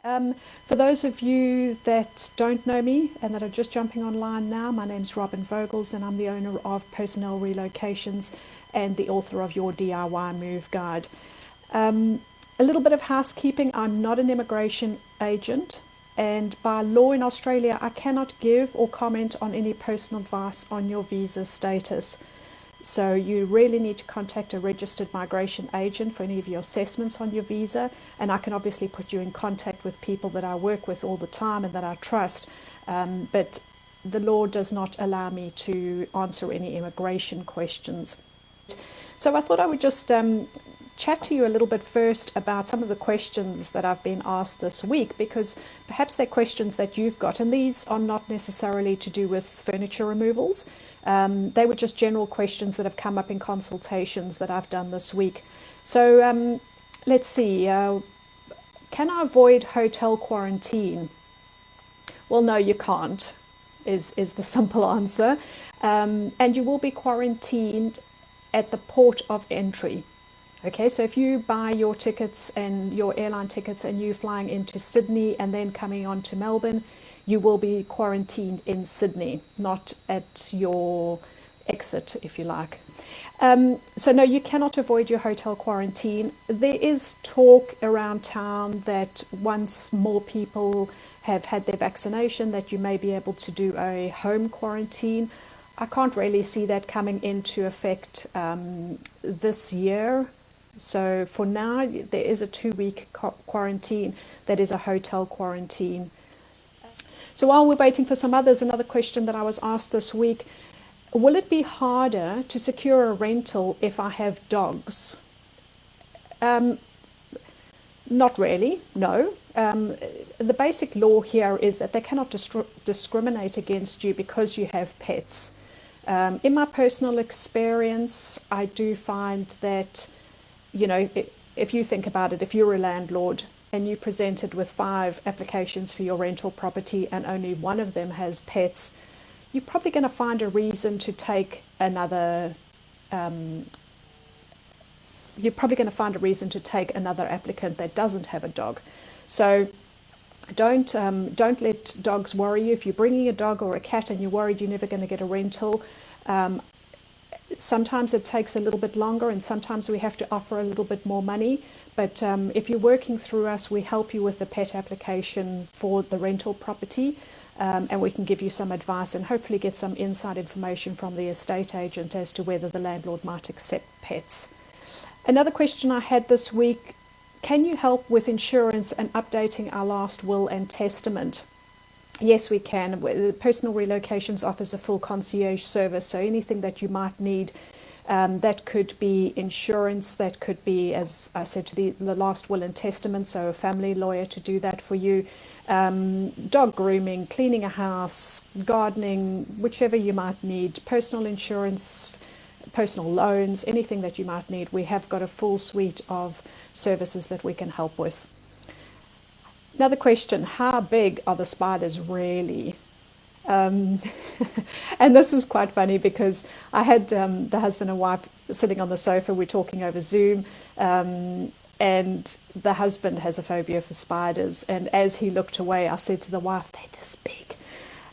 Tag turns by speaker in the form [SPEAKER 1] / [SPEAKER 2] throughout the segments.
[SPEAKER 1] For those of you that don't know me and that are just jumping online now, my name's Robin Vogels and I'm the owner of Personnel Relocations and the author of Your DIY Move Guide. A little bit of housekeeping. I'm not an immigration agent, and by law in Australia I cannot give or comment on any personal advice on your visa status. So you really need to contact a registered migration agent for any of your assessments on your visa, and I can obviously put you in contact with people that I work with all the time and that I trust, but the law does not allow me to answer any immigration questions. So I thought I would just chat to you a little bit first about some of the questions that I've been asked this week, because perhaps they're questions that you've got, and these are not necessarily to do with furniture removals. They were just general questions that have come up in consultations that I've done this week. So let's see, can I avoid hotel quarantine? Well, no, you can't, is the simple answer. And you will be quarantined at the port of entry. Okay, so if you buy your tickets and your airline tickets and you're flying into Sydney and then coming on to Melbourne, you will be quarantined in Sydney, not at your exit, if you like. So no, you cannot avoid your hotel quarantine. There is talk around town that once more people have had their vaccination, that you may be able to do a home quarantine. I can't really see that coming into effect this year. So for now, there is a 2-week quarantine that is a hotel quarantine. So while we're waiting for some others, another question that I was asked this week: will it be harder to secure a rental if I have dogs? Not really, no. The basic law here is that they cannot discriminate against you because you have pets. In my personal experience, I do find that, you know, if you think about it, if you're a landlord and you presented with 5 applications for your rental property and only one of them has pets, you're probably going to find a reason to take another applicant that doesn't have a dog. So don't let dogs worry you. If you're bringing a dog or a cat and you're worried you're never going to get a rental, sometimes it takes a little bit longer and sometimes we have to offer a little bit more money. But if you're working through us, we help you with the pet application for the rental property, and we can give you some advice and hopefully get some inside information from the estate agent as to whether the landlord might accept pets. Another question I had this week: can you help with insurance and updating our last will and testament? Yes, we can. Personal Relocations offers a full concierge service, so anything that you might need, that could be insurance, that could be, as I said, to the last will and testament, so a family lawyer to do that for you, dog grooming, cleaning a house, gardening, whichever you might need, personal insurance, personal loans, anything that you might need. We have got a full suite of services that we can help with. Another question: how big are the spiders really? And this was quite funny because I had the husband and wife sitting on the sofa. We're talking over Zoom, and the husband has a phobia for spiders. And as he looked away, I said to the wife, "They're this big."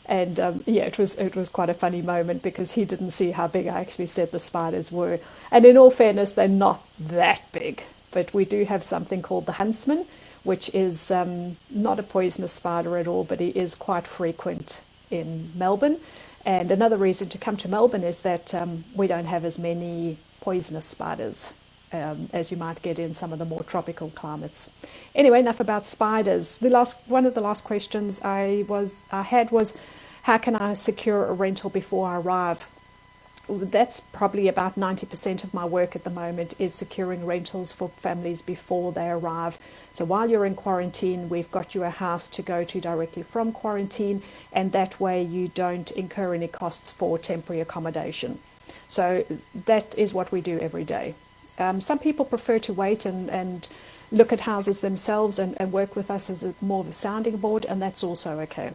[SPEAKER 1] And yeah, it was quite a funny moment because he didn't see how big I actually said the spiders were. And in all fairness, they're not that big. But we do have something called the huntsman, which is not a poisonous spider at all, but it is quite frequent in Melbourne. And another reason to come to Melbourne is that we don't have as many poisonous spiders as you might get in some of the more tropical climates. Anyway, enough about spiders. One of the last questions I had was, how can I secure a rental before I arrive? That's probably about 90% of my work at the moment, is securing rentals for families before they arrive. So while you're in quarantine, we've got you a house to go to directly from quarantine, and that way you don't incur any costs for temporary accommodation. So that is what we do every day. Some people prefer to wait and look at houses themselves and work with us as more of a sounding board, and that's also okay.